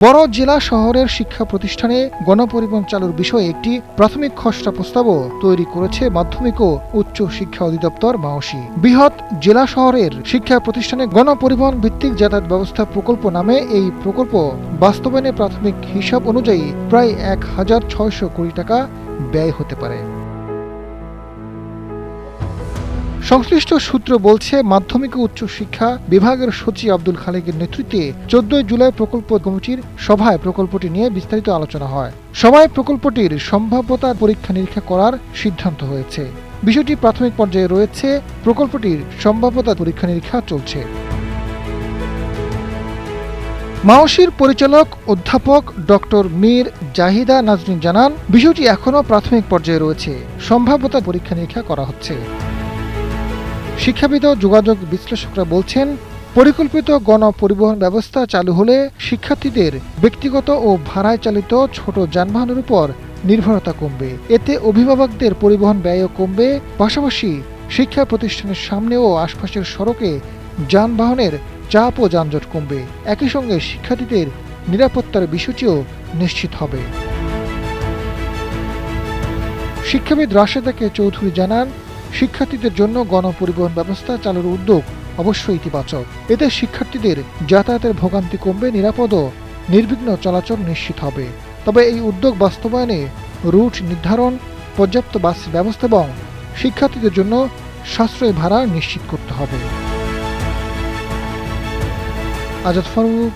বড় জেলা শহরের শিক্ষা প্রতিষ্ঠানে গণপরিবহন চালুর বিষয়ে একটি প্রাথমিক খসড়া প্রস্তাবও তৈরি করেছে মাধ্যমিক ও উচ্চ শিক্ষা অধিদপ্তর মাওসী। বৃহৎ জেলা শহরের শিক্ষা প্রতিষ্ঠানে গণপরিবহন ভিত্তিক যাতায়াত ব্যবস্থা প্রকল্প নামে এই প্রকল্প বাস্তবায়নে প্রাথমিক হিসাব অনুযায়ী প্রায় ১,৬০০ কোটি টাকা ব্যয় হতে পারে। সংশ্লিষ্ট সূত্র বলছে, মাধ্যমিক ও উচ্চ শিক্ষা বিভাগের সচিব আব্দুল খালেকের নেতৃত্বে ১৪ জুলাই প্রকল্প কমিটির সভায় প্রকল্পটি নিয়ে বিস্তারিত আলোচনা হয়। সভায় প্রকল্পটির সম্ভাব্যতা পরীক্ষা নিরীক্ষা করার সিদ্ধান্ত হয়েছে। বিষয়টি প্রাথমিক পর্যায়ে রয়েছে, প্রকল্পটির সম্ভাব্যতা পরীক্ষা নিরীক্ষা চলছে। মাওসীর পরিচালক অধ্যাপক ডক্টর মীর জাহিদা নাজনীন জানান, বিষয়টি এখনও প্রাথমিক পর্যায়ে রয়েছে, সম্ভাব্যতা পরীক্ষা নিরীক্ষা করা হচ্ছে। শিক্ষাবিদ ও যোগাযোগ বিশ্লেষকরা বলছেন, পরিকল্পিত গণপরিবহন ব্যবস্থা চালু হলে শিক্ষার্থীদের ব্যক্তিগত ও ভাড়ায় চালিত ছোট যানবাহনের উপর নির্ভরতা কমবে। এতে অভিভাবকদের পরিবহন ব্যয়ও কমবে, পাশাপাশি শিক্ষা প্রতিষ্ঠানের সামনে ও আশপাশের সড়কে যানবাহনের চাপ ও যানজট কমবে। একই সঙ্গে শিক্ষার্থীদের নিরাপত্তার বিষয়টিও নিশ্চিত হবে। শিক্ষাবিদ রাশেদা কে চৌধুরী জানান, শিক্ষার্থীদের জন্য গণপরিবহন ব্যবস্থা চালুর উদ্যোগ অবশ্যই ইতিবাচক। এতে শিক্ষার্থীদের যাতায়াতের ভোগান্তি কমবে, নিরাপদ ও নির্বিঘ্ন চলাচল নিশ্চিত হবে। তবে এই উদ্যোগ বাস্তবায়নে রুট নির্ধারণ, পর্যাপ্ত বাস ব্যবস্থা এবং শিক্ষার্থীদের জন্য সাশ্রয়ী ভাড়া নিশ্চিত করতে হবে। আজাদ ফারুক,